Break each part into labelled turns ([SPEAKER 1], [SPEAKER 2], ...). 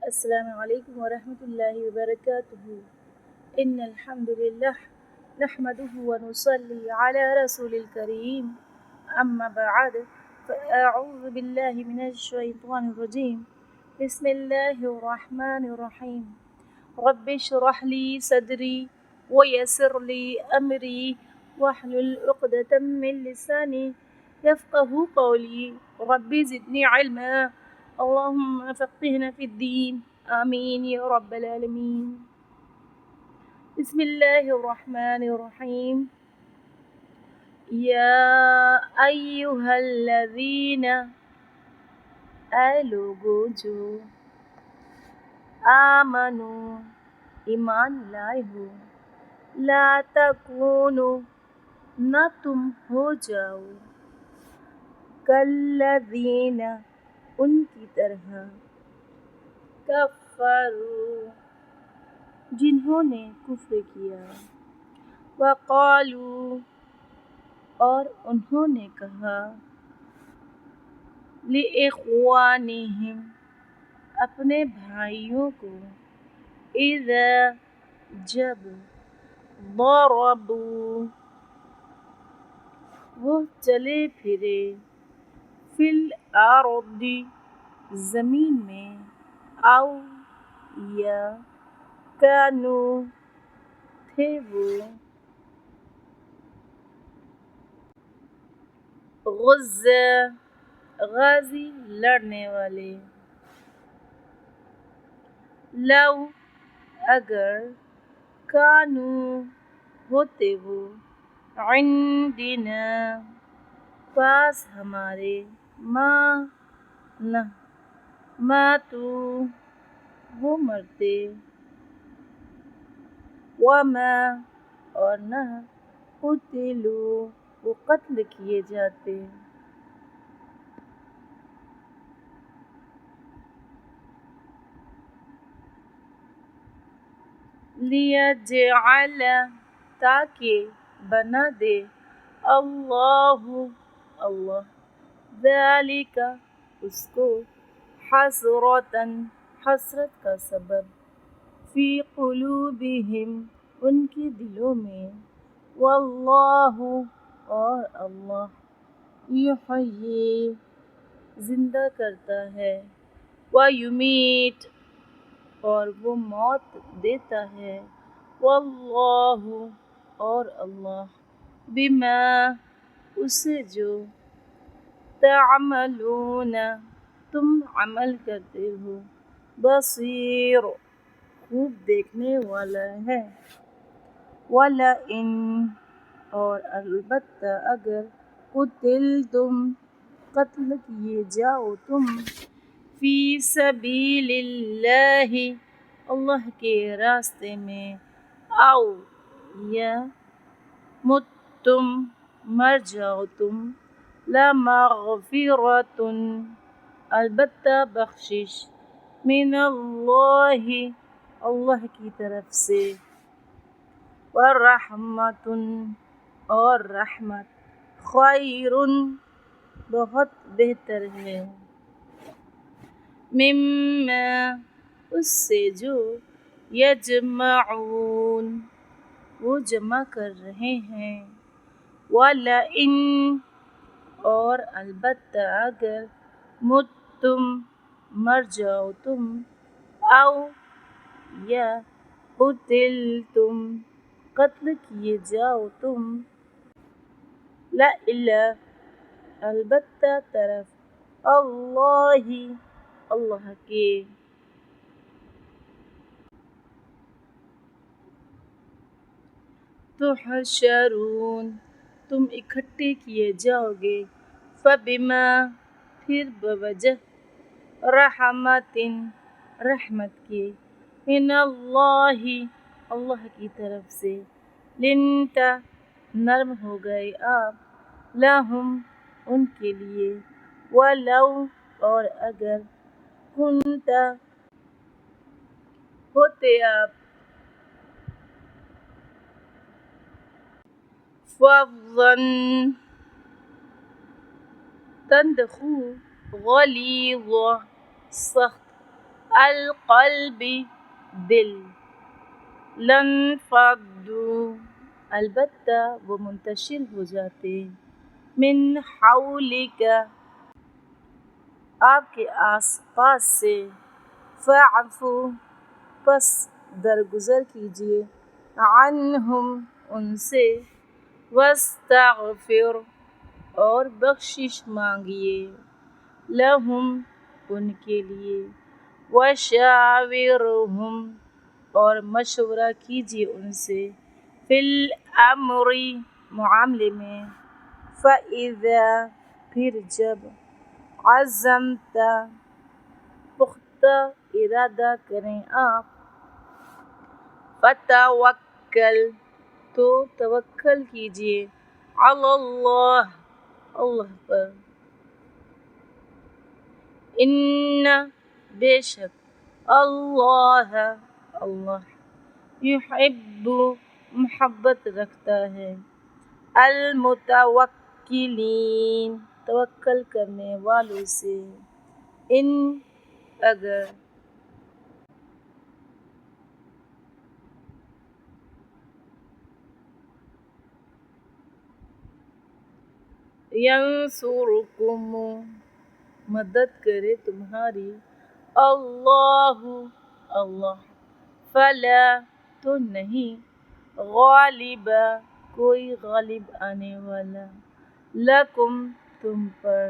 [SPEAKER 1] السلام علیکم ورحمۃ اللہ وبرکاتہ ان الحمد للہ نحمده ونصلي على رسول الكريم اما بعد فاعوذ باللہ من الشیطان الرجیم بسم اللہ الرحمن الرحیم رب اشرح لي صدری ويسر لي امری واحلل عقدة من لسانی يفقه قولی رب زدنی علما اللهم فقهنا في الدين آمين يا رب العالمين بسم الله الرحمن الرحيم يا أيها الذين اے لوگو جو آمنو ایمان لائے ہو لا تکونو نہ تم ہو جاؤ کالذین ان کی طرح کفروا جنہوں نے کفر کیا وقالوا اور انہوں نے کہا لإخوانہم اپنے بھائیوں کو اذا جب ضربوا وہ چلے پھرے فی الارض زمین میں او یا کانو تھے وہ غازی لڑنے والے لو اگر کانو ہوتے وہ عندنا پاس ہمارے ماتوا وہ مرتے وما اور نہ قتلوا وہ قتل کیے جاتے لیجعل تاکہ بنا دے اللہ ذالک اس کو حسرت کا سبب فی قلوبہم ان کے دلوں میں واللہ اور اللہ یحیی زندہ کرتا ہے ویمیت اور وہ موت دیتا ہے واللہ اور اللہ بما اسے جو تعملون تم عمل کرتے ہو بصیر خوب دیکھنے والا ہے وَلَئِن اور البتہ اگر قتلتم قتل کیے جاؤ تم فی سبیل اللہ اللہ کے راستے میں او یا متم مر جاؤ تم لمغفرۃ البتہ بخشش من اللہ اللہ کی طرف سے ورحمۃ اور رحمت خیر بہت بہتر ہے مما اس سے جو یجمعون وہ جمع کر رہے ہیں وَلَئِن اور البتہ اگر متم مر جاؤ تم او یا قتلتم قتل کیے جاؤ تم لَإِلَى البتہ طرف اللہ کے تحشرون تم اکٹھے کیے جاؤ گے فبما پھر بوجہ رحمت کے من اللہ اللہ کی طرف سے لنت نرم ہو گئے آپ لہم ان کے لیے ولو اور اگر کنت ہوتے آپ فظن تندخو غلیظ سخت القلب دل، لانفضوا البتہ وہ منتشر ہو جاتے، من حولک آپ کے آس پاس سے، فاعفو پس درگزر کیجیے، عنہم ان سے، واستغفر اور بخشش مانگیے، لہم ان کے لیے، وشاورہم اور مشورہ کیجیے ان سے، فی الامر معاملے میں، فاذا پھر جب، عزمت پختہ ارادہ کریں آپ، فتوکل تو توکل کیجیے، علی اللہ اللہ پر، ان بے شک اللہ اللہ یحب محبت رکھتا ہے، المتوکلین توکل کرنے والوں سے، ان اگر، ینصرکم مدد کرے تمہاری، اللہ اللہ، فلا تو نہیں، غالب کوئی غالب آنے والا، لکم تم پر،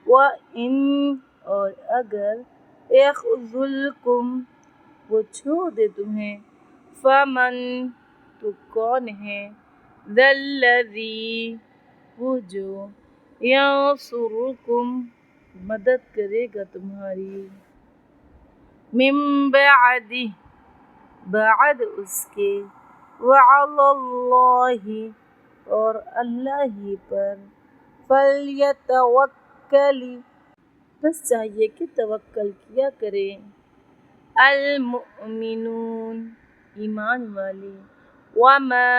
[SPEAKER 1] وَإِنْ اور اگر، یخذلکم وہ چھوڑ دے تمہیں، فمن تو کون ہے، ذا الذی وہ جو، ینصرکم مدد کرے گا تمہاری، من بعد بعد اس کے، وعلی اللہ اور اللہ ہی پر، فلیتوکل بس چاہیے کہ توکل کیا کرے، المؤمنون ایمان والے، وما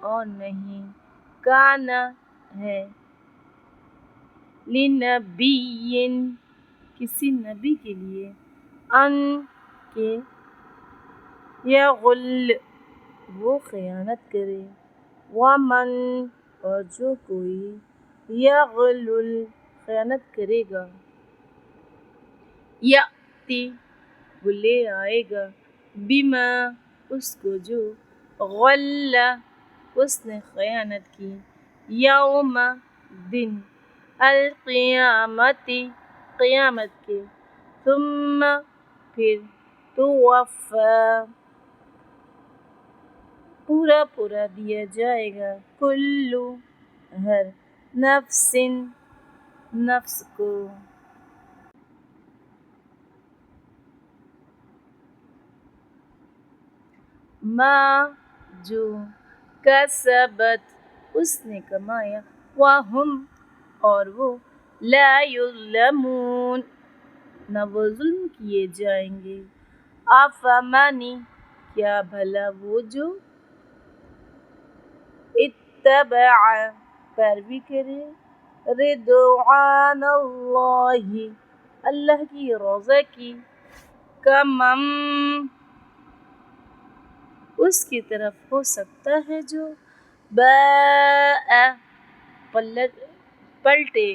[SPEAKER 1] اور نہیں، کان ہے، لنبی کسی نبی کے لیے، ان کے یغل وہ خیانت کرے، ومن اور جو کوئی، یغلل خیانت کرے گا، یأتی وہ لے آئے گا، بما اس کو جو، غل اس نے خیانت کی، یوم دن، القیامت قیامت کے، ثم پھر، توفی پورا پورا دیا جائے گا، کل ہر، نفس نفس کو، ما جو، کسبت اس نے کمایا، وہم اور وہ، لا یظلمون نہ وہ ظلم کیے جائیں گے، افمن کیا بھلا وہ جو، اتبع پیروی کرے، رضوان اللہ اللہ کی رضا کی، کمم اس کی طرف ہو سکتا ہے جو، باء پلٹے،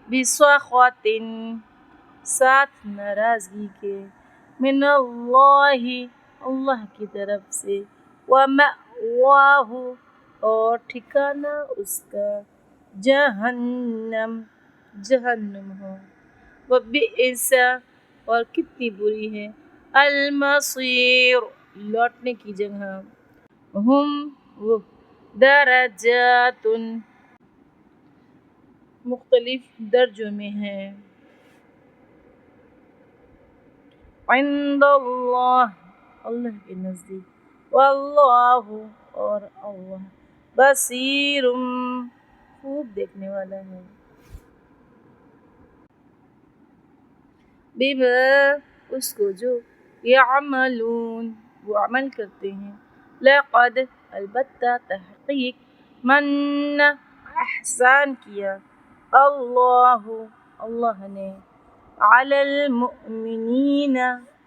[SPEAKER 1] بسخط ساتھ ناراضگی کے، من اللہ اللہ کی طرف سے، ومأواہ اور ٹھکانہ اس کا، جہنم جہنم ہو، وبئس اور کتنی بری ہے، المصیر لوٹنے کی جگہ، ہم وہ، درجات مختلف درجوں میں ہیں، عند اللہ اللہ کے نزدیک، واللہ اور اللہ، بصیر خوب دیکھنے والا ہے، بما اس کو جو، یعملون وہ عمل کرتے ہیں، لقد البتہ تحقیق، من احسان کیا، اللہ اللہ نے، علی المؤمنین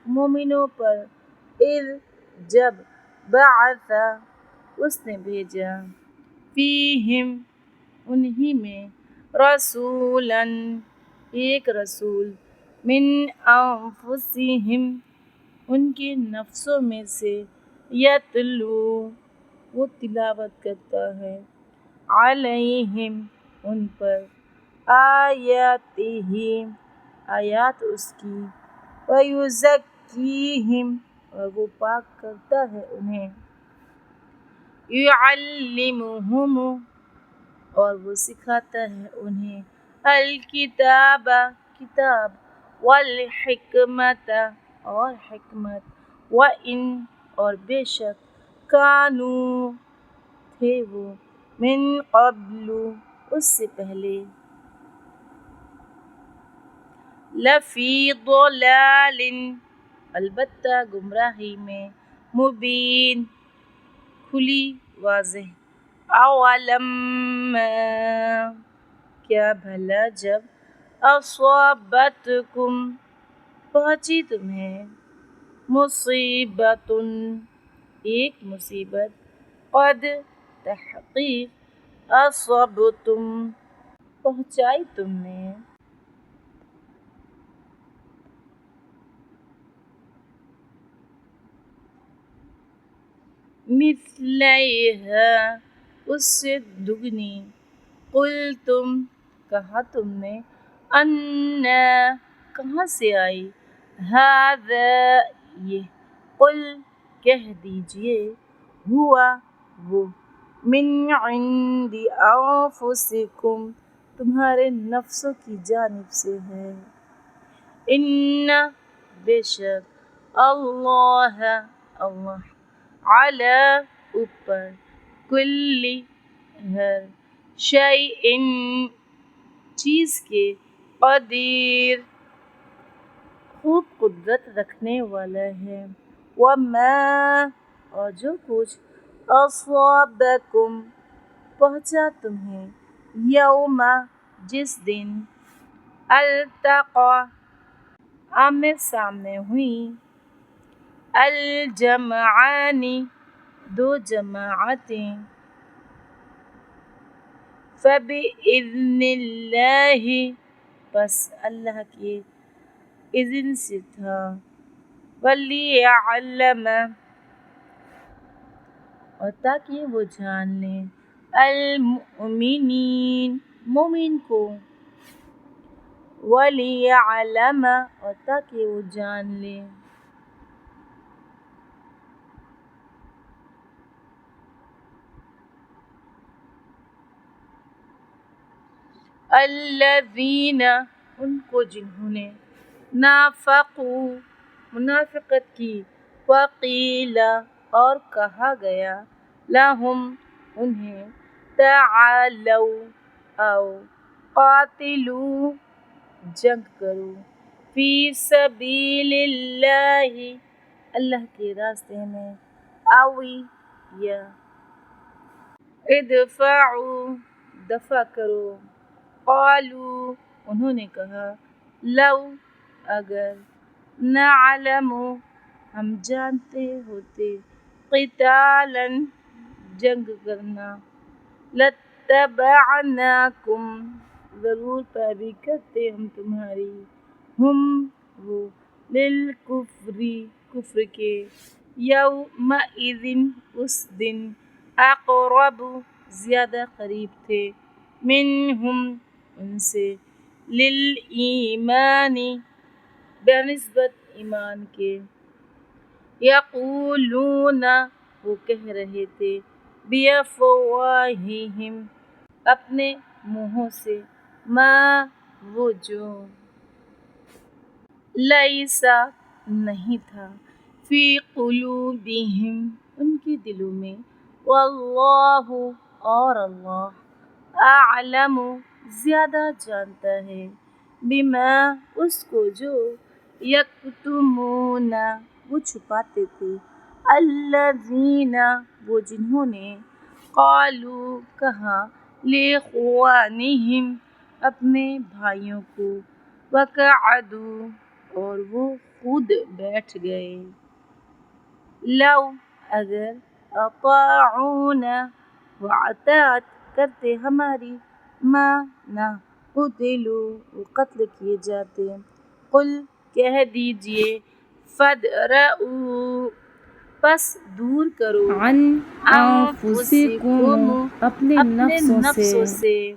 [SPEAKER 1] مومنوں پر اذ جب بعث اس نے بھیجا فیہم انہی میں رسولاً ایک رسول من انفسہم ان کے نفسوں میں سے یتلو وہ تلاوت کرتا ہے علیہم ان پر آیاتہ آیات اس کی ویزکیہم اور وہ پاک کرتا ہے انہیں یعلمہم اور وہ سکھاتا ہے انہیں الکتاب کتاب والحکمت اور حکمت وَإِن اور بے شک کانوا تھے وہ من قبل اس سے پہلے لفی ضلال البتہ گمراہی میں مبین کھلی واضح اولما کیا بھلا جب اصابتکم پہنچی تمہیں مصیبت ایک مصیبت قد تحقیق اصبتم پہنچائی تم نے مثلیہا اس سے دگنی قلتم کہا تم نے انا کہاں سے آئی ھذا یہ قل کہہ دیجئے ہوا وہ من عند انفسکم تمہارے نفسوں کی جانب سے ہے ان بے شک اللہ اللہ علی اوپر کلی ہر شیء چیز کے قدیر خوب قدرت رکھنے والا ہے وما اور جو کچھ اصابکم پہنچا تمہیں یوم جس دن التقا آمنے سامنے ہوئی الجمعان دو جماعتیں فبإذن اللہ پس اللہ کے اذن سے تھا وَلِيَعْلَمَ اور تاکہ وہ جان لیں المؤمنین مومن کو وَلِيَعْلَمَ اور تاکہ وہ جان لیں الذین ان کو جنہوں نے نافقوا منافقت کی وقیل اور کہا گیا لہم انہیں تعالوا آؤ قاتلوا جنگ کرو فی سبیل اللہ اللہ کے راستے میں اوی یا ادفعوا دفع کرو قالوا انہوں نے کہا لو اگر نعلم ہم جانتے ہوتے قتالا جنگ کرنا لاتبعناکم ضرور پیروی کرتے ہم تمہاری ہم وہ للکفر کفر کے یومئذ اس دن اقرب زیادہ قریب تھے منہم ان سے للایمان بنسبت ایمان کے یقولون وہ کہہ رہے تھے بیفواہہم اپنے منہوں سے ما وہ جو لیسا نہیں تھا فی قلوبہم ان کے دلوں میں واللہ اور اللہ اعلم زیادہ جانتا ہے بما اس کو جو یکتمون وہ چھپاتے تھے الذین وہ جنہوں نے قالوا کہا لاخوانہم اپنے بھائیوں کو وقعدوا اور وہ خود بیٹھ گئے لو اگر اطاعونا وہ اطاعت کرتے ہماری ما نہ قتلوا وہ قتل کیے جاتے قل کہہ دیجئے فادرؤوا پس دور کرو
[SPEAKER 2] عن انفسکم اپنے نفسوں سے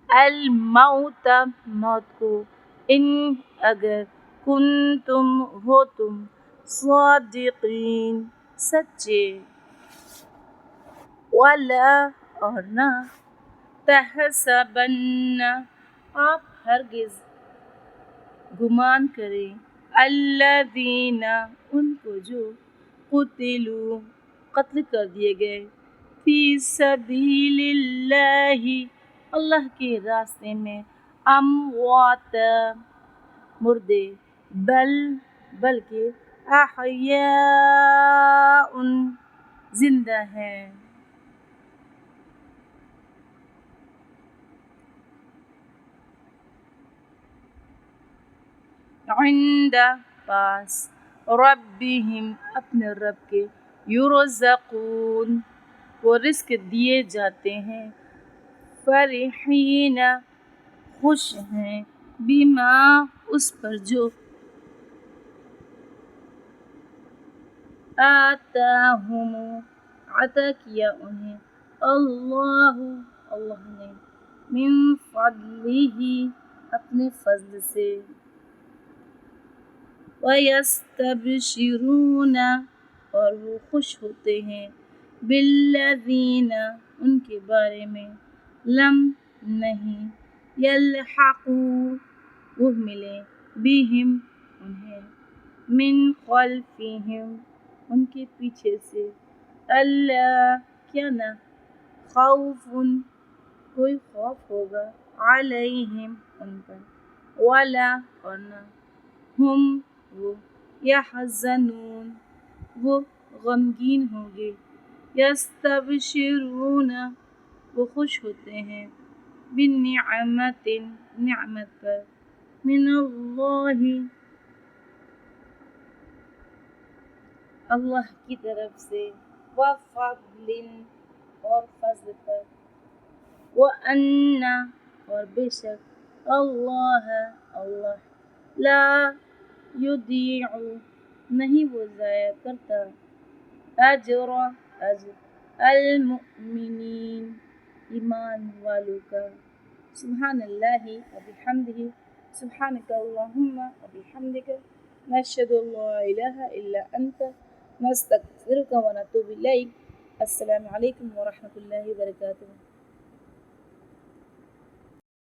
[SPEAKER 1] الموت موت کو ان اگر کنتم ہو تم صادقین سچے ولا اور نہ تحسبن آپ ہرگز گمان کریں الذین ان کو جو قتلوا قتل کر دیے گئے فی سبیل اللہ اللہ کے راستے میں اموات مردے بلکہ احیاء زندہ ہیں عند پاس ربہم اپنے رب کے یرزقون وہ رزق دیے جاتے ہیں فرحین خوش ہیں بما اس پر جو آتاہم عطا کیا انہیں اللہ نے من فضلہ اپنے فضل سے وَيَسْتَبْشِرُونَ اور وہ خوش ہوتے ہیں بِالَّذِينَ ان کے بارے میں لم نہیں یلحقوا وہ ملے بہم انہیں من خلفہم ان کے پیچھے سے اللہ کیا نہ خوف کوئی خوف ہوگا علیہم ان پر ولا اور نہ ہم وہ یحزنون وہ غمگین ہوں گے یستبشرون وہ خوش ہوتے ہیں بنعمت نعمت پر من اللہ کی طرف سے وفضل اور فضل پر وَأَنَّ اور بے شک اللہ لا یضیع نہیں وہ ضائع کرتا اجر المؤمنین ایمان والوں کا سبحان اللہ وبحمدہ سبحانک اللہم وبحمدک نشہد ان لا الہ الا انت نستغفرک ونتوب الیک السلام علیکم ورحمۃ اللہ وبرکاتہ